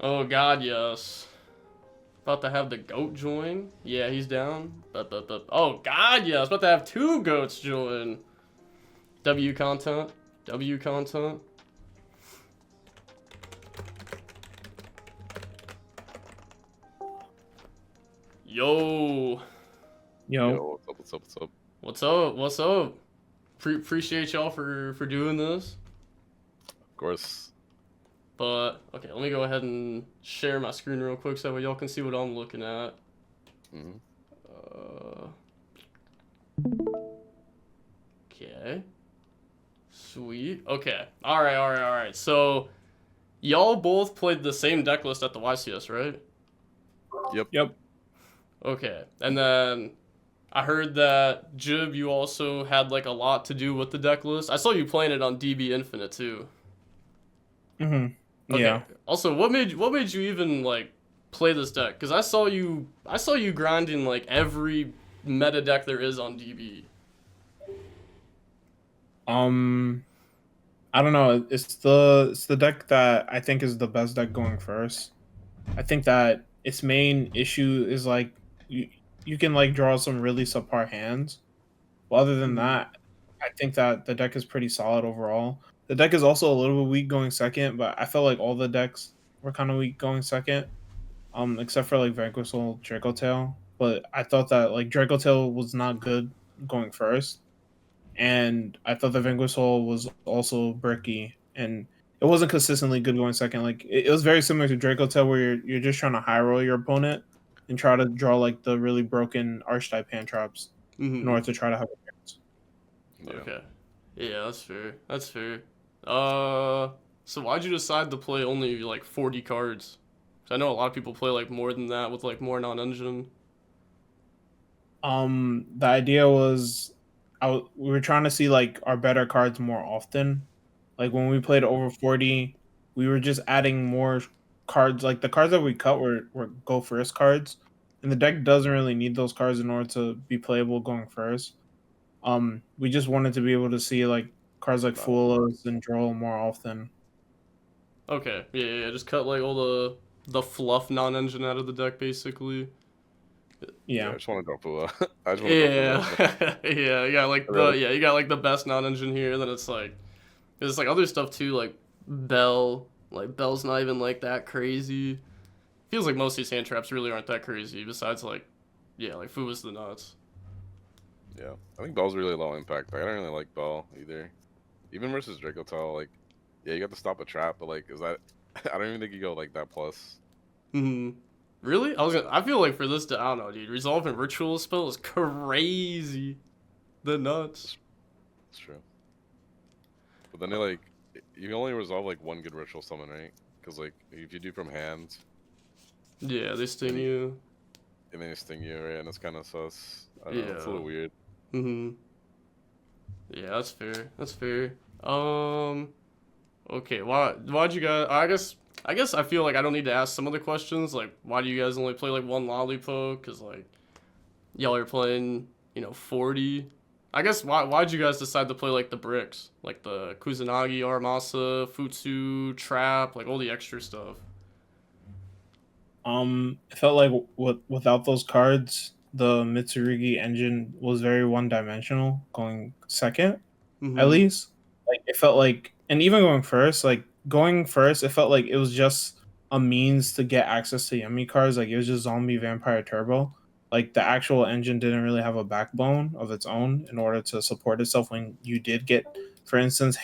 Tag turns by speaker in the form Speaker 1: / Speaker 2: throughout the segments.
Speaker 1: Oh god, yes. About to have the goat join. Yeah, he's down. Oh god, yes. About to have two goats join. W content. W content. Yo.
Speaker 2: Yo,
Speaker 3: Yo, what's up? What's up? What's up?
Speaker 1: What's up? What's up? Appreciate y'all for doing this.
Speaker 3: Of course.
Speaker 1: But okay, let me go ahead and share my screen real quick so y'all can see what I'm looking at.
Speaker 3: Hmm.
Speaker 1: Uh, okay. Sweet. Okay. All right. So y'all both played the same deck list at the YCS, right?
Speaker 3: Yep.
Speaker 2: yep.
Speaker 1: Okay. And then I heard that Jib, you also had like a lot to do with the deck list. I saw you playing it on DB Infinite too.
Speaker 2: Mhm.
Speaker 1: Okay.
Speaker 2: Yeah.
Speaker 1: Also, what made you even like play this deck? Because I saw you grinding like every meta deck there is on DB.
Speaker 2: Um, I don't know. It's the deck that I think is the best deck going first. I think that its main issue is like you can like draw some really subpar hands. But other than
Speaker 1: Mhm.
Speaker 2: that, I think that the deck is pretty solid overall. The deck is also a little bit weak going second, but I felt like all the decks were kind of weak going second. Except for like Vanquisher Draco Tail. But I thought that like Draco Tail was not good going first. And I thought the Vanquish was also bricky, and it wasn't consistently good going second. Like it was very similar to Draco Tail, where you're just trying to high roll your opponent and try to draw like the really broken archetype hand traps in
Speaker 1: Mhm.
Speaker 2: order to try to have a chance.
Speaker 3: Yeah.
Speaker 1: Okay. Yeah, that's fair. That's fair. Uh, so why'd you decide to play only like 40 cards? 'Cause I know a lot of people play like more than that with like more non-engine.
Speaker 2: The idea was we were trying to see like our better cards more often. Like when we played over 40, we were just adding more cards. Like the cards that we cut were go first cards, and the deck doesn't really need those cards in order to be playable going first. We just wanted to be able to see like cards like
Speaker 3: Not
Speaker 2: Fool
Speaker 3: more.
Speaker 2: Us and Droll more often.
Speaker 1: Okay. Yeah. Just cut like all the fluff non-engine out of the deck basically.
Speaker 3: Yeah, I
Speaker 2: Yeah.
Speaker 3: just want to drop Fua. I just want to drop Fua.
Speaker 1: Yeah. Yeah.
Speaker 3: Really?
Speaker 1: You got like the best non-engine here. Then it's like there's like other stuff too, like Bell. Like Bell's not even like that crazy. Feels like most of these hand traps really aren't that crazy. Besides like, yeah, like Fu was the nuts.
Speaker 3: Yeah. I think Bell's really low impact. Like, I don't really like Bell either. Even versus Draco Tail, like, yeah, you got to stop a trap, but like, is that? I don't even think you go like that plus.
Speaker 1: Hmm. Really? I feel like for this, I don't know, dude. Resolve and ritual spell is crazy. The nuts.
Speaker 3: It's true. But then they like, you can only resolve like one good ritual summon, right? Because like, if you do from hand,
Speaker 1: Yeah, they
Speaker 3: and,
Speaker 1: sting you.
Speaker 3: and then they sting you, right? And it's kind of sus. I don't know. It's a
Speaker 1: Yeah.
Speaker 3: little weird.
Speaker 1: Hmm. Yeah, that's fair. That's fair. Um. Okay. Why'd you guys? I guess I feel like I don't need to ask some other questions. Like, why do you guys only play like one lollipop? Cause like y'all are playing, 40. I guess why'd you guys decide to play like the bricks, like the Kusanagi, Aramasa, Futsu, Trap, like all the extra stuff?
Speaker 2: It felt like without those cards, the Mitsurugi engine was very one dimensional going second, at
Speaker 1: Mm-hmm.
Speaker 2: least. Like it felt like, and even going first, it felt like it was just a means to get access to yummy cards. Like it was just Zombie Vampire Turbo. Like the actual engine didn't really have a backbone of its own in order to support itself when you did get, for instance,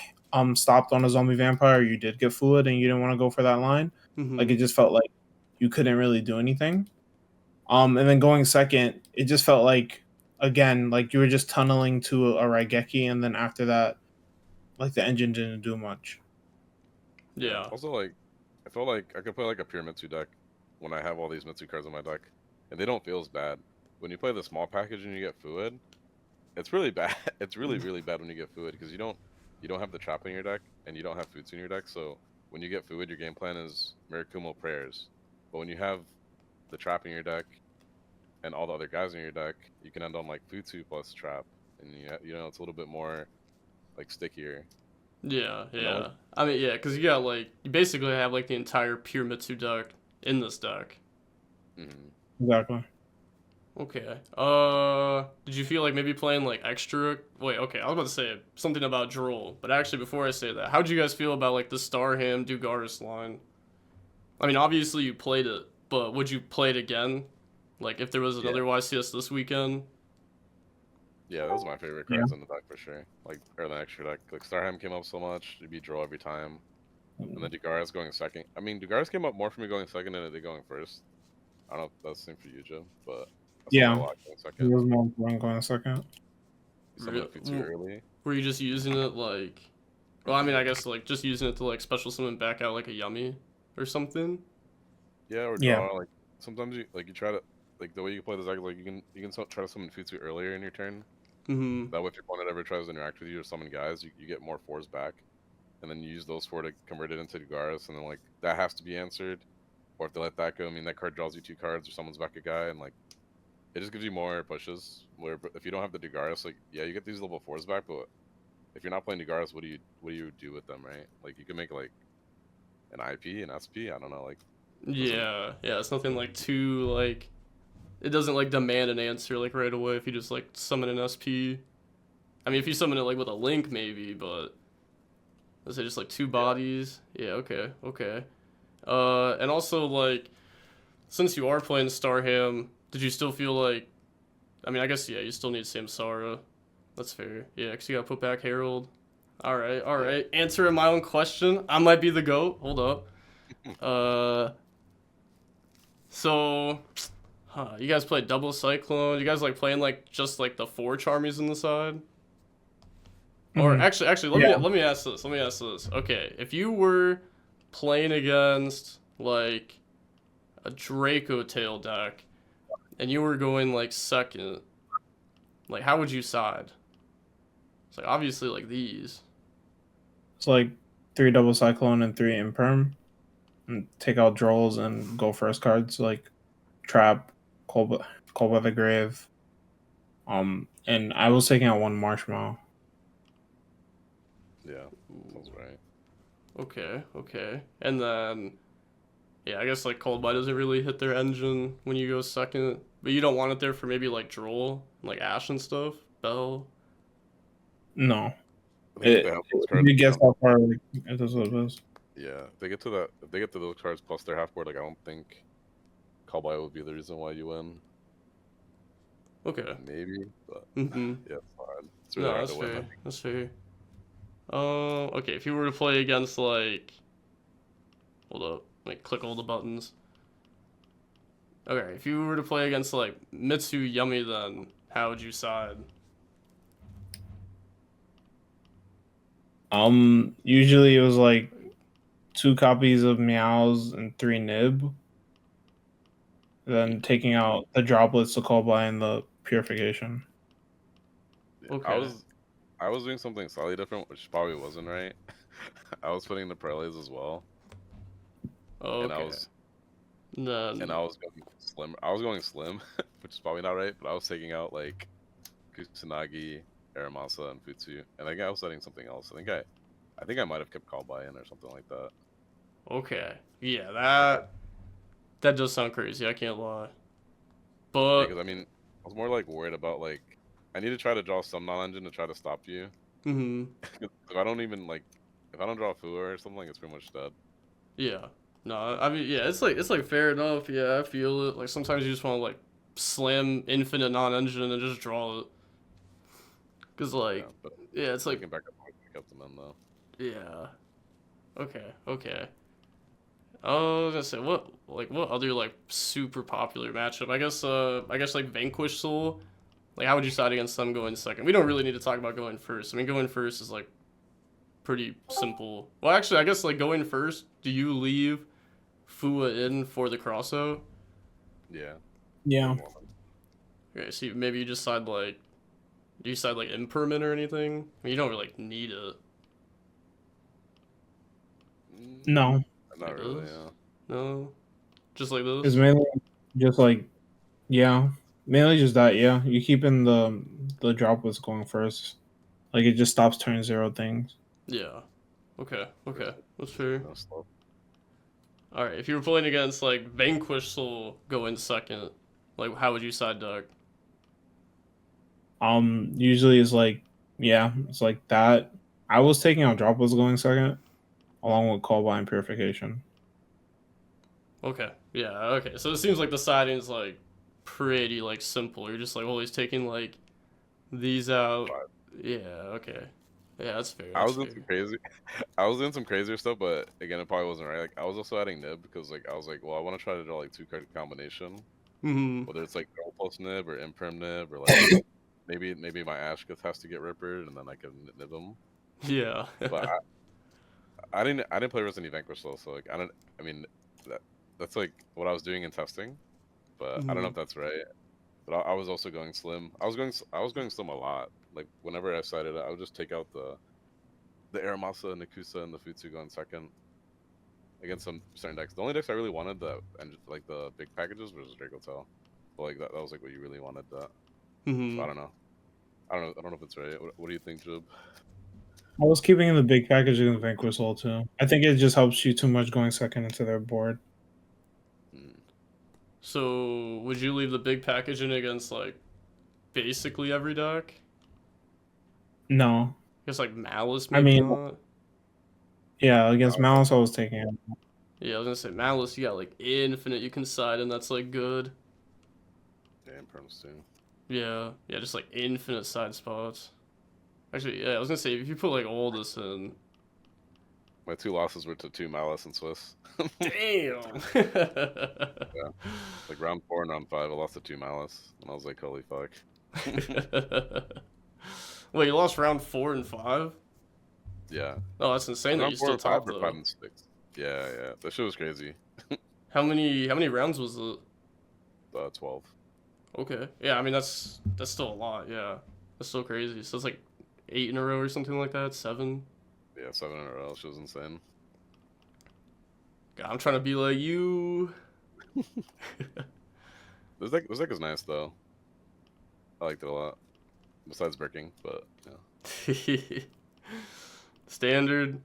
Speaker 2: stopped on a zombie vampire, you did get fluid and you didn't want to go for that line. Like
Speaker 1: Mm-hmm.
Speaker 2: it just felt like you couldn't really do anything. And then going second, it just felt like again, like you were just tunneling to a Raigeki, and then after that, like the engine didn't do much.
Speaker 3: Yeah.
Speaker 1: Yeah.
Speaker 3: Also, like, I feel like I could play like a pure Mitsu deck when I have all these Mitsu cards in my deck, and they don't feel as bad. When you play the small package and you get Fluid, it's really bad. It's really really bad when you get Fluid because you don't have the trap in your deck and you don't have Futsu in your deck. So when you get Fluid, your game plan is Mirakumo prayers. But when you have the trap in your deck and all the other guys in your deck, you can end on like Futsu plus trap, and it's a little bit more like stickier.
Speaker 1: Yeah,
Speaker 3: You know,
Speaker 1: yeah. I mean, yeah, because you got like you basically have like the entire pure Mitsu deck in this deck.
Speaker 3: mhm.
Speaker 2: Exactly.
Speaker 1: Okay. Did you feel like maybe playing like extra? Wait, okay. I was about to say something about Droll, but actually, before I say that, how'd you guys feel about like the Starham Dugaris line? I mean, obviously you played it, but would you play it again? Like if there was
Speaker 3: Yeah,
Speaker 1: another YCS this weekend?
Speaker 3: yeah, those are my favorite
Speaker 2: Yeah.
Speaker 3: cards in the deck for sure. Like, or the extra deck. Like Starham came up so much, it'd be draw every time. And then Dugaris going second. I mean, Dugaris came up more for me going second than it did going first. I don't know if that's the same for you, Joe, but I saw that a
Speaker 2: Yeah.
Speaker 3: lot going
Speaker 2: It
Speaker 3: second.
Speaker 2: was more important going second.
Speaker 3: You summon a Futsu early.
Speaker 1: Were you just using it like? Well, I mean, I guess like just using it to like special summon back out like a Yummy or something.
Speaker 3: Yeah, or
Speaker 2: Yeah.
Speaker 3: draw. Like sometimes you try to like the way you play this deck. Like you can try to summon Futsu earlier in your turn.
Speaker 1: Mm-hmm.
Speaker 3: That way, if your opponent ever tries to interact with you or summon guys, you get more fours back, and then you use those four to convert it into Dugaris, and then like that has to be answered. Or if they let that go, I mean that card draws you two cards or summons back a guy, and like it just gives you more pushes. Where if you don't have the Dugaris, like yeah, you get these level fours back, but if you're not playing Dugaris, what do you do with them, right? Like you can make like an IP, an SP. I don't know, like it doesn't.
Speaker 1: Yeah, yeah. It's nothing like too like. It doesn't like demand an answer like right away if you just like summon an SP. I mean, if you summon it like with a link, maybe, but let's say just like two
Speaker 3: Yeah,
Speaker 1: bodies. Yeah, okay, okay. And also like, since you are playing Starham, did you still feel like? I mean, I guess yeah, you still need Samsara. That's fair. Yeah, because you gotta put back Herald. All right, all
Speaker 3: yeah.
Speaker 1: right. Answering my own question. I might be the goat. Hold up. Uh, so, you guys play double Cyclone. You guys like playing like just like the four Charmies on the side? Or
Speaker 2: Hmm.
Speaker 1: actually,
Speaker 2: Yeah.
Speaker 1: let me ask this. Let me ask this. Okay, if you were playing against like a Draco Tail deck, and you were going like second, like how would you side? It's like obviously like these.
Speaker 2: It's like 3 double cyclone and 3 imperm. And take out drolls and go first cards like trap, cold, cold by the grave. And I was taking out 1 marshmallow.
Speaker 3: Yeah, sounds right.
Speaker 1: Okay, okay. And then yeah, I guess like Cold Bite doesn't really hit their engine when you go second, but you don't want it there for maybe like Droll, like Ash and stuff. Bell.
Speaker 2: No,
Speaker 3: I think if they have those cards,
Speaker 2: it gets that far. Like, it is what it is.
Speaker 3: yeah, if they get to that, if they get to those cards plus their half board, like I don't think Cowboy would be the reason why you win.
Speaker 1: Okay.
Speaker 3: Maybe, but
Speaker 1: Mm-hmm.
Speaker 3: yeah, it's hard. It's really
Speaker 1: No,
Speaker 3: hard
Speaker 1: that's
Speaker 3: to win. I
Speaker 1: fair.
Speaker 3: think.
Speaker 1: That's fair. Okay, if you were to play against like, hold up, like click all the buttons. Okay, if you were to play against like Mitsu Yummy, then how would you side?
Speaker 2: Usually it was like 2 copies of meows and 3 nib. Then taking out the droplets, the call by, and the purification.
Speaker 3: Yeah,
Speaker 1: Okay.
Speaker 3: I was doing something slightly different, which probably wasn't right. I was putting the prelays as well, and
Speaker 1: Okay. Then
Speaker 3: I was going slim. I was going slim, which is probably not right, but I was taking out like Kusanagi, Aramasa, and Futsu, and I think I was setting something else. I think I might have kept call by in or something like that.
Speaker 1: okay. Yeah, that does sound crazy. I can't lie.
Speaker 3: Yeah,
Speaker 1: But
Speaker 3: because I mean, I was more like worried about like I need to try to draw some non-engine to try to stop you.
Speaker 1: mm-hmm.
Speaker 3: If I don't even like, if I don't draw Fua or something, it's pretty much dead.
Speaker 1: Yeah. No, I mean yeah, it's like fair enough. Yeah, I feel it. Like sometimes you just want to like slam infinite non-engine and just draw it. Cause
Speaker 3: Yeah,
Speaker 1: like
Speaker 3: but
Speaker 1: yeah, it's like
Speaker 3: looking back, I kept them in though.
Speaker 1: yeah. Okay, okay. I was gonna say what other like super popular matchup? I guess like Vanquish Soul. Like how would you side against them going second? We don't really need to talk about going first. I mean going first is like pretty simple. Well actually I guess like going first, do you leave Fua in for the crossout?
Speaker 3: Yeah, for the
Speaker 2: Yeah.
Speaker 3: moment.
Speaker 1: Okay, so maybe you just side like do you side like impermanent or anything? I mean, you don't really like need it.
Speaker 2: No.
Speaker 3: Not
Speaker 1: Like
Speaker 3: really.
Speaker 1: this? No? Just like
Speaker 2: It's
Speaker 1: this?
Speaker 2: mainly just like, yeah. Mainly just that, yeah. You keeping the droplets going first. Like, it just stops turn 0 things.
Speaker 1: Yeah. Okay, okay, that's fair.
Speaker 3: No slow.
Speaker 1: All right, if you were playing against like Vanquish Soul go in second, like how would you side deck?
Speaker 2: Usually it's like, yeah, it's like that. I was taking out Droplets going second, along with Callby and Purification.
Speaker 1: Okay, yeah, okay. So it seems like the siding's like pretty like simple. You're just like always taking like these out.
Speaker 3: But
Speaker 1: Yeah, okay. Yeah, that's fair.
Speaker 3: I
Speaker 1: That's
Speaker 3: was doing some
Speaker 1: fair.
Speaker 3: crazy. I was doing some crazier stuff, but again, it probably wasn't right. Like I was also adding nib because like I was like, well, I want to try to draw like 2 card combination,
Speaker 1: Hmm.
Speaker 3: whether it's like Draw plus nib or imperm nib or like maybe my Ashkith has to get rippered and then I can nib him.
Speaker 1: Yeah.
Speaker 3: But I didn't play Resident Evil Vanquish though, so like I don't. I mean, that that's like what I was doing in testing, but I don't know
Speaker 1: Hmm.
Speaker 3: if that's right. But I was also going slim. I was going slim a lot. Like whenever I decided, I would just take out the Aramasa and Nakusa and the Futsu going second against some certain decks. The only decks I really wanted that and like the big packages was Draco Tail. But like that was like what you really wanted that. So
Speaker 1: Hmm.
Speaker 3: I don't know. I don't know if it's right. What do you think, Jib?
Speaker 2: I was keeping in the big package against Vanquish Soul too. I think it just helps you too much going second into their board.
Speaker 3: Hmm.
Speaker 1: So would you leave the big package in against like basically every deck?
Speaker 2: No,
Speaker 1: I guess like Malice
Speaker 2: I
Speaker 1: maybe
Speaker 2: mean,
Speaker 1: not.
Speaker 2: yeah, against
Speaker 3: Malice,
Speaker 2: Malice, I was taking it.
Speaker 1: Yeah, I was gonna say Malice. You got like infinite you can side, and that's like good.
Speaker 3: yeah, imperms too.
Speaker 1: Yeah, yeah, just like infinite side spots. Actually, yeah, I was gonna say if you put like all this in.
Speaker 3: My 2 losses were to 2 Malice and Swiss.
Speaker 1: Damn.
Speaker 3: Yeah, like round 4 and round 5, I lost to 2 Malice, and I was like, holy fuck.
Speaker 1: Wait, you lost round 4 and 5?
Speaker 3: Yeah,
Speaker 1: Oh, that's insane that you
Speaker 3: round 4
Speaker 1: still
Speaker 3: and 5
Speaker 1: top
Speaker 3: or 5
Speaker 1: though.
Speaker 3: and 6. Yeah, yeah, that shit was crazy.
Speaker 1: How many rounds was it?
Speaker 3: 12.
Speaker 1: Okay. Yeah, I mean that's still a lot, yeah. That's so crazy. So it's like 8 in a row or something like that? 7?
Speaker 3: Yeah, 7 in a row. She was insane.
Speaker 1: God, I'm trying to be like you.
Speaker 3: This deck is nice though. I liked it a lot. Besides bricking, but yeah.
Speaker 1: Standard.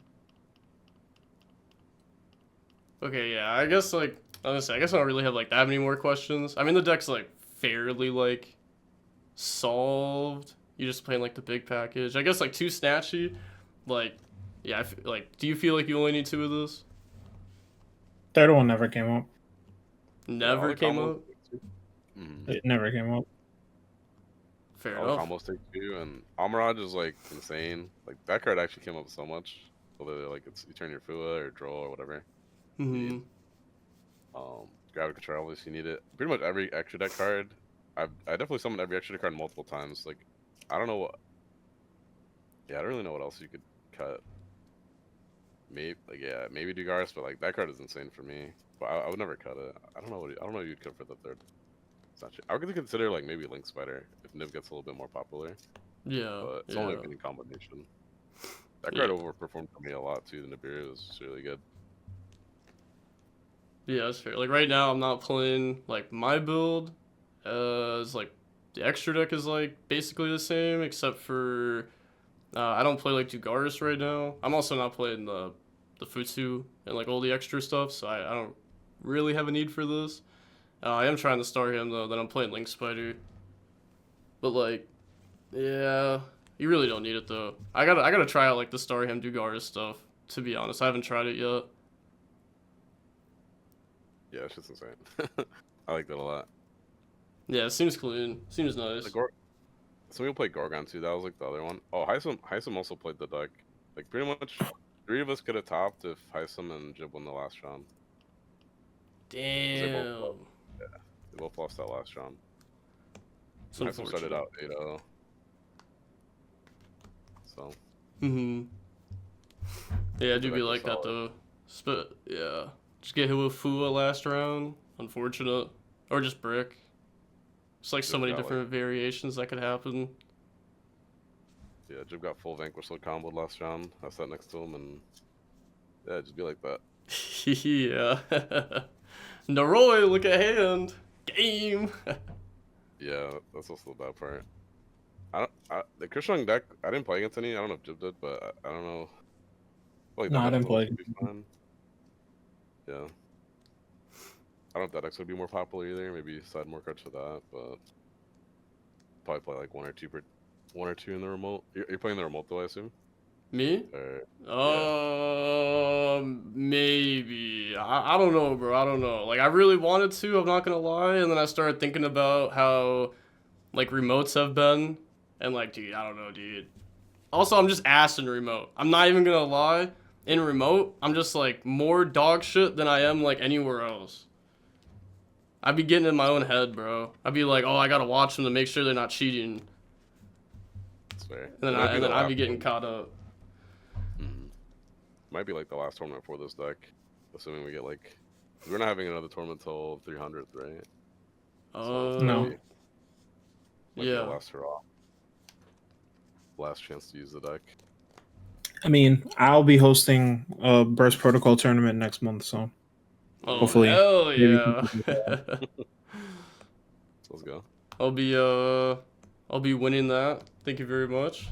Speaker 1: Okay, yeah, I guess like honestly, I guess I don't really have like that many more questions. I mean the deck's like fairly like solved. You're just playing like the big package. I guess like two snatchy, like yeah, like do you feel like you only need two of those?
Speaker 2: Third one never came up.
Speaker 3: Yeah, all
Speaker 1: Never
Speaker 3: the
Speaker 1: came
Speaker 3: combos.
Speaker 1: up.
Speaker 2: It never came up.
Speaker 1: Fair
Speaker 3: All the
Speaker 1: enough.
Speaker 3: combos take 2, and Amaraj is like insane. Like that card actually came up so much. Whether like it's you turn your Fua or draw or whatever.
Speaker 1: Hmm.
Speaker 3: Gravity Control, obviously you need it. Pretty much every extra deck card. I definitely summoned every extra deck card multiple times. Like I don't know what. Yeah, I don't really know what else you could cut. Maybe like yeah, maybe Dugaris, but like that card is insane for me. But I would never cut it. I don't know what you'd cut for the third. It's not. I would consider like maybe Link Spider if Niv gets a little bit more popular,
Speaker 1: Yeah,
Speaker 3: but it's only a
Speaker 1: yeah,
Speaker 3: winning combination. That
Speaker 1: yeah,
Speaker 3: card overperformed for me a lot too. The Nibiru was really good.
Speaker 1: yeah. That's fair. Like right now, I'm not playing like my build. Is like the extra deck is like basically the same except for I don't play like Dugaris right now. I'm also not playing the Futsu and like all the extra stuff, so I don't really have a need for this. I am trying to start him though. Then I'm playing Link Spider, but like yeah, you really don't need it though. I gotta try out like the Star Him Dugaris stuff. To be honest, I haven't tried it yet.
Speaker 3: Yeah, it's just insane. I like that a lot.
Speaker 1: Yeah, it seems clean. Seems
Speaker 3: The
Speaker 1: nice.
Speaker 3: Gor- Some people played Gorgon too. That was like the other one. Oh, Heisum also played the deck. Like pretty much 3 of us could have topped if Heisum and Jib won the last round. 'Cause
Speaker 1: Damn.
Speaker 3: they both lost that last round.
Speaker 1: It's
Speaker 3: And Heisum started
Speaker 1: unfortunate.
Speaker 3: out 8-0. So
Speaker 1: Mm-hmm. Yeah, I
Speaker 3: the
Speaker 1: do be
Speaker 3: deck was
Speaker 1: like that
Speaker 3: solid.
Speaker 1: though. Yeah. Just get hit with Fua last round. Unfortunate. Or just Brick. It's like so
Speaker 3: Jib
Speaker 1: many
Speaker 3: got like
Speaker 1: different variations that could happen.
Speaker 3: yeah, Jib got full Vanquish Load comboed last round. I sat next to him and yeah, just be like that.
Speaker 1: Yeah. Noroi, look at hand. Game.
Speaker 3: Yeah, that's also the bad part. The Cristian deck, I didn't play against any. I don't know if Jib did, but I don't know. like
Speaker 2: No,
Speaker 3: that
Speaker 2: I didn't play.
Speaker 3: would be fun. Yeah. I don't know if that X would be more popular either. Maybe side more cards for that, but probably play like one or two in the remote. You're playing the remote though, I assume.
Speaker 1: Me?
Speaker 3: Or
Speaker 1: Maybe. I don't know, bro. I don't know. Like, I really wanted to, I'm not gonna lie, and then I started thinking about how, like, remotes have been, and, like, dude, I don't know, dude. Also, I'm just ass in remote. I'm not even gonna lie. In remote, I'm just, like, more dog shit than I am, like, anywhere else. I'd be getting in my own head, bro. I'd be like, oh, I gotta watch them to make sure they're not cheating.
Speaker 3: that's fair.
Speaker 1: And then I'd be getting caught up.
Speaker 3: Might be like the last tournament for this deck, assuming we get like. We're not having another tournament till 300th, right?
Speaker 2: No.
Speaker 3: Might be the
Speaker 1: Yeah.
Speaker 3: last hurrah. Last chance to use the deck.
Speaker 2: I mean, I'll be hosting a Burst Protocol tournament next month, so
Speaker 1: Oh,
Speaker 2: hopefully,
Speaker 1: hell
Speaker 2: maybe
Speaker 1: yeah.
Speaker 3: So let's go.
Speaker 1: I'll be winning that. Thank you very much.